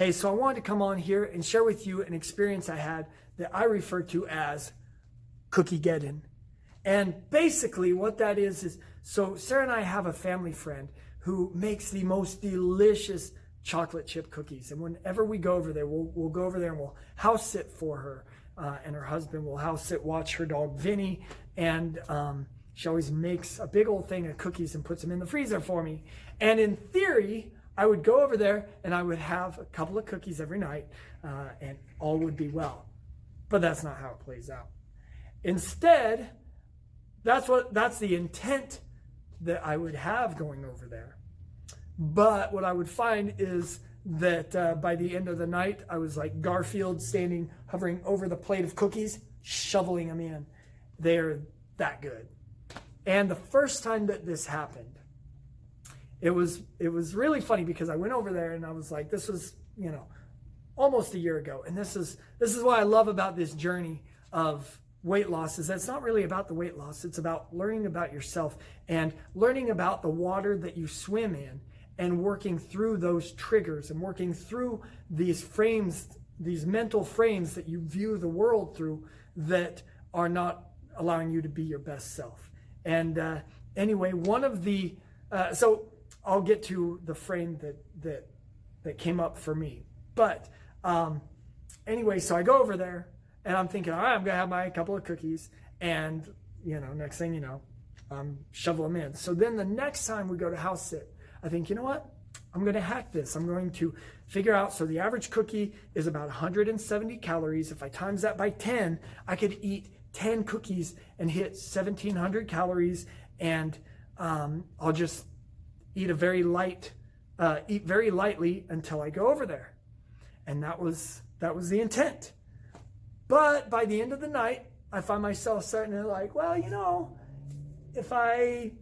Hey, so I wanted to come on here and share with you an experience I had that I refer to as Cookie-geddon. And basically what that is so Sarah and I have a family friend who makes the most delicious chocolate chip cookies. And whenever we go over there, we'll go over there and we'll house sit for her. And her husband will house sit, watch her dog Vinny. And she always makes a big old thing of cookies and puts them in the freezer for me. And in theory, I would go over there and I would have a couple of cookies every night and all would be well. But that's not how it plays out. Instead, that's the intent that I would have going over there. But what I would find is that by the end of the night, I was like Garfield hovering over the plate of cookies, shoveling them in. They're that good. And the first time that this happened, it was really funny because I went over there and I was like, this was, almost a year ago. And this is what I love about this journey of weight loss, is that it's not really about the weight loss. It's about learning about yourself and learning about the water that you swim in and working through those triggers and working through these frames, these mental frames that you view the world through that are not allowing you to be your best self. And anyway, one of the, so I'll get to the frame that came up for me. But anyway, so I go over there and I'm thinking, all right, I'm going to have my couple of cookies. And, next thing you know, shovel them in. So then the next time we go to house sit, I think, you know what? I'm going to hack this. I'm going to figure out, so the average cookie is about 170 calories. If I times that by 10, I could eat 10 cookies and hit 1,700 calories. And I'll just eat very lightly until I go over there. And that was the intent. But by the end of the night, I find myself starting to like, well, if I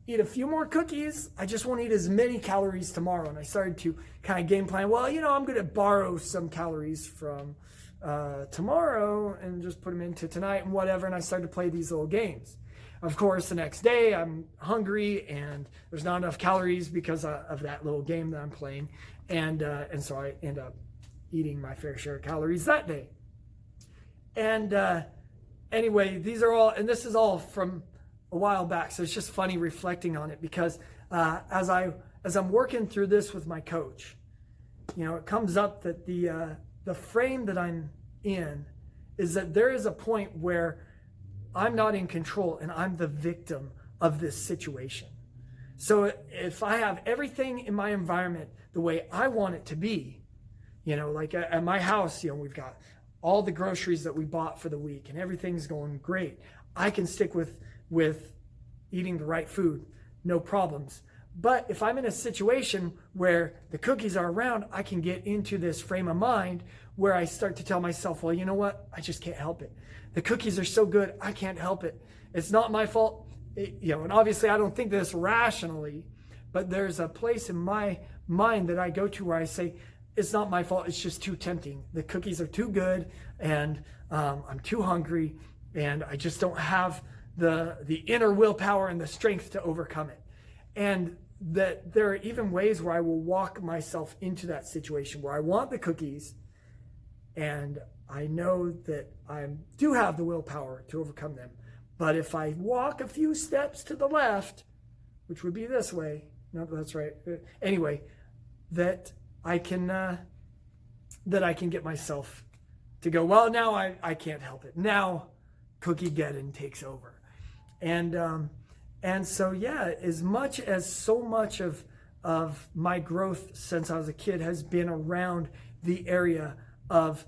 eat a few more cookies, I just won't eat as many calories tomorrow. And I started to kind of game plan, I'm going to borrow some calories from tomorrow and just put them into tonight and whatever. And I started to play these little games. Of course, the next day I'm hungry and there's not enough calories because of that little game that I'm playing. And so I end up eating my fair share of calories that day. And anyway, this is all from a while back. So it's just funny reflecting on it because as I'm working through this with my coach, it comes up that the frame that I'm in is that there is a point where I'm not in control and I'm the victim of this situation. So if I have everything in my environment the way I want it to be, like at my house, we've got all the groceries that we bought for the week and everything's going great. I can stick with eating the right food, no problems. But if I'm in a situation where the cookies are around, I can get into this frame of mind where I start to tell myself, well, you know what? I just can't help it. The cookies are so good, I can't help it. It's not my fault. And obviously I don't think this rationally, but there's a place in my mind that I go to where I say, it's not my fault. It's just too tempting. The cookies are too good and I'm too hungry and I just don't have the inner willpower and the strength to overcome it. And that there are even ways where I will walk myself into that situation where I want the cookies and I know that I do have the willpower to overcome them. But if I walk a few steps to the left, which would be this way, no, that's right. Anyway, that I can get myself to go, well, now I can't help it. Now Cookie-geddon takes over. And so, yeah, as much as so much of my growth since I was a kid has been around the area of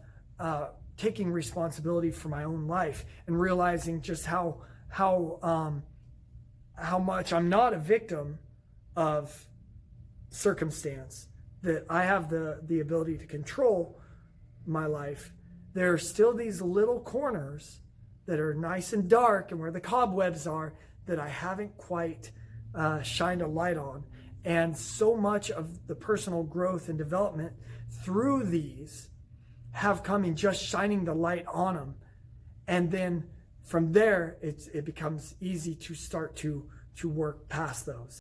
taking responsibility for my own life and realizing just how much I'm not a victim of circumstance, that I have the ability to control my life. There are still these little corners that are nice and dark and where the cobwebs are that I haven't quite shined a light on. And so much of the personal growth and development through these have come in just shining the light on them. And then from there, it becomes easy to start to work past those.